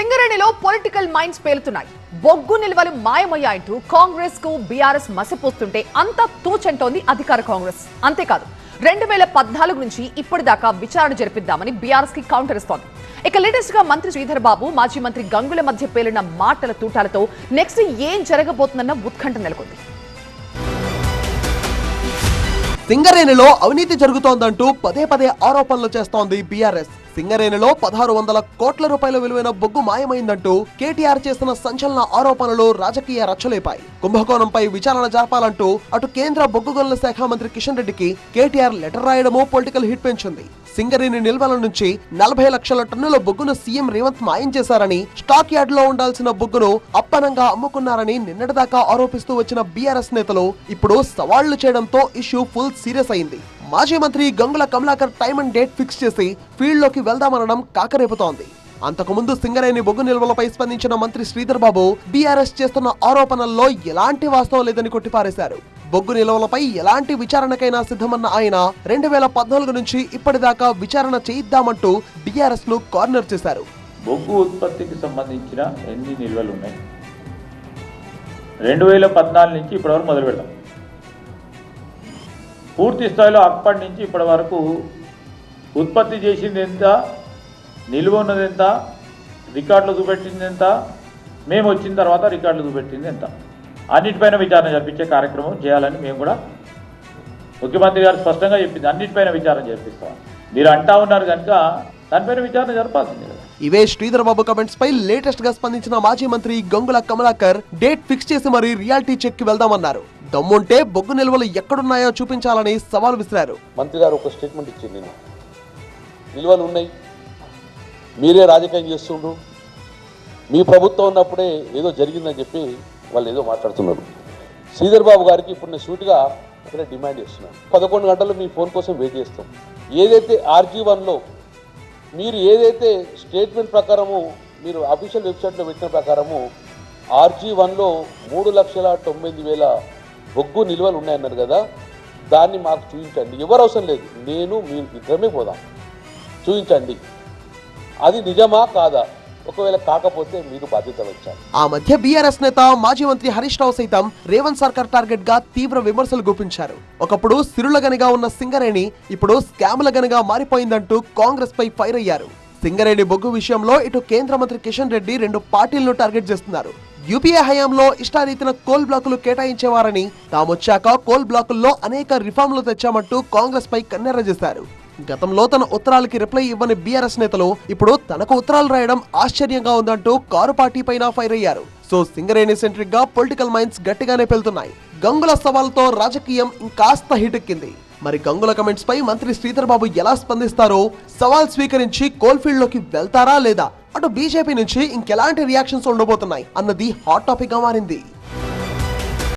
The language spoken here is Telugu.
సింగరేణిలో పొలిటికల్ మైండ్స్ పేలుతున్నాయి. బొగ్గు నిల్వలు మాయమయ్యాయంటూ కాంగ్రెస్ కు బీఆర్ఎస్ మసిపోస్తుంటే అంతా తూచంటోంది అధికార కాంగ్రెస్. అంతేకాదు 2014 నుంచి ఇప్పటిదాకా విచారణ జరిపిద్దామని బీఆర్ఎస్ కి కౌంటర్ ఇస్తోంది. ఇక లేటెస్ట్ గా మంత్రి శ్రీధర్ బాబు, మాజీ మంత్రి గంగుల మధ్య పేలిన మాటల తూటాలతో నెక్స్ట్ ఏం జరగబోతుందన్న ఉత్కంఠ నెలకొంది. సింగరేణిలో అవినీతి జరుగుతోందంటూ పదే పదే ఆరోపణలు చేస్తోంది బీఆర్ఎస్. సింగరేణిలో 1600 కోట్ల రూపాయల విలువైన బొగ్గు మాయమైందంటూ కేటీఆర్ చేసిన సంచలన ఆరోపణలు రాజకీయ రచ్చలేపాయి. కుంభకోణంపై విచారణ జరపాలంటూ అటు కేంద్ర బొగ్గు గనుల శాఖ మంత్రి కిషన్ రెడ్డికి కేటీఆర్ లెటర్ రాయడమూ పొలిటికల్ హిట్ పెంచింది. సింగరేణి నిల్వల నుంచి 40 లక్షల టన్నుల బొగ్గును సీఎం రేవంత్ మాయం చేశారని, స్టాక్ యార్డ్ లో ఉండాల్సిన బొగ్గును అప్పనంగా అమ్ముకున్నారని నిన్నటిదాకా ఆరోపిస్తూ వచ్చిన బీఆర్ఎస్ నేతలు ఇప్పుడు సవాళ్లు చేయడంతో ఇష్యూ ఫుల్ సీరియస్ అయింది. మాజీ మంత్రి Gangula Kamalakar time and date fix చేసి ఫీల్డ్ లోకి వెళ్దామనడం కాకరేపుతోంది. అంతకుముందు సింగరేణి బొగ్గు నిల్వలపై స్పందించిన మంత్రి శ్రీధర్ బాబు బీఆర్ఎస్ చేస్తున్న ఆరోపణల్లో ఎలాంటి వాస్తవం లేదని కొట్టిపారేశారు. బొగ్గు నిల్వలపై ఎలాంటి విచారణకైనా సిద్ధమన్న ఆయన 2014 నుంచి ఇప్పటిదాకా విచారణ చేయిద్దామంటూ బీఆర్ఎస్ ను కార్నర్ చేశారు. బొగ్గు ఉత్పత్తికి సంబంధించిన ఎన్ని నిల్వలు ఉన్నాయి 2014 నుంచి ఇప్పటివరకు మొదలు పెడదాం. పూర్తి స్థాయిలో అప్పటి నుంచి ఇప్పటి వరకు ఉత్పత్తి చేసింది ఎంత, నిల్వ ఉన్నది ఎంత, రికార్డులు చూపెట్టింది ఎంత, మేము వచ్చిన తర్వాత రికార్డులు చూపెట్టింది ఎంత, అన్నిటిపైన విచారణ జరిపించే కార్యక్రమం చేయాలని మేము కూడా ముఖ్యమంత్రి గారు స్పష్టంగా చెప్పింది. అన్నిటిపైన విచారణ జరిపిస్తాం. మీరు అంటా ఉన్నారు కనుక దానిపైన విచారణ జరపాల్సింది కదా. ఇవే శ్రీధర్ బాబు కమెంట్స్ పై లేటెస్ట్ గా స్పందించిన మాజీ మంత్రి గంగుల కమలాకర్ డేట్ ఫిక్స్ చేసి మరీ రియాలిటీ చెక్ కి వెళ్దామన్నారు. దమ్ముంటే బొగ్గు నిల్వలు ఎక్కడున్నాయో చూపించాలని సవాల్ విసిరారు. మంత్రి గారు ఒక స్టేట్మెంట్ ఇచ్చింది, నేను నిల్వలు ఉన్నాయి, మీరే రాజకీయం చేస్తుండ్రు, మీ ప్రభుత్వం ఉన్నప్పుడే ఏదో జరిగిందని చెప్పి వాళ్ళు ఏదో మాట్లాడుతున్నారు. శ్రీధర్ బాబు గారికి ఇప్పుడు నేను సూటిగా ఇక్కడ డిమాండ్ చేస్తున్నాను. 11 గంటలు మీ ఫోన్ కోసం వెయిట్ చేస్తాం. ఏదైతే RG1లో మీరు ఏదైతే స్టేట్మెంట్ ప్రకారము మీరు అఫీషియల్ వెబ్సైట్లో పెట్టిన ప్రకారము RG1లో 3,90,000 బొగ్గు నిల్వలు ఉన్నాయన్నారు కదా, దాన్ని మాకు చూపించండి. ఎవరు అవసరం లేదు, నేను మీరు ఇద్దరమే పోదాం, చూపించండి అది నిజమా కాదా, ఒకవేళ కాకపోతే మీరు బాధ్యత వహించాలి. ఆ మధ్య బీఆర్ఎస్ నేత మాజీ మంత్రి హరీష్ రావు సైతం రేవంత్ సర్కార్ టార్గెట్ గా తీవ్ర విమర్శలు గుప్పించారు. ఒకప్పుడు సిరుల గనిగా ఉన్న సింగరేణి ఇప్పుడు స్కాముల గనిగా మారిపోయిందంటూ కాంగ్రెస్ పై ఫైర్ అయ్యారు. సింగరేణి బొగ్గు విషయంలో ఇటు కేంద్ర మంత్రి కిషన్ రెడ్డి 2 పార్టీలను టార్గెట్ చేస్తున్నారు. యూపీఏ హయాంలో ఇష్టారీతిన కోల్ బ్లాకులు కేటాయించేవారని, తామొచ్చాక కోల్ బ్లాకుల్లో అనేక రిఫార్ములు తెచ్చామంటూ కాంగ్రెస్ పై కన్నెర్ర చేశారు. గతంలో తన ఉత్తరాలకి రిప్లై ఇవ్వని బీఆర్ఎస్ నేతలు ఇప్పుడు తనకు ఉత్తరాలు రాయడం ఆశ్చర్యంగా ఉందంటూ కారు పార్టీ పైన ఫైర్ అయ్యారు. సో సింగరేణి సెంట్రిక్ గా పొలిటికల్ మైండ్స్ గట్టిగానే పెళ్తున్నాయి. గంగుల సవాల్తో రాజకీయం ఇంకాస్త హీటెక్కింది. మరి గంగుల కమెంట్స్ పై మంత్రి శ్రీధర్ బాబు ఎలా స్పందిస్తారో, సవాల్ స్వీకరించి కోల్ఫీల్డ్ లోకి వెళ్తారా లేదా, అటు బీజేపీ నుంచి ఇంకెలాంటి రియాక్షన్స్ ఉండబోతున్నాయి అన్నది హాట్ టాపిక్ గా మారింది.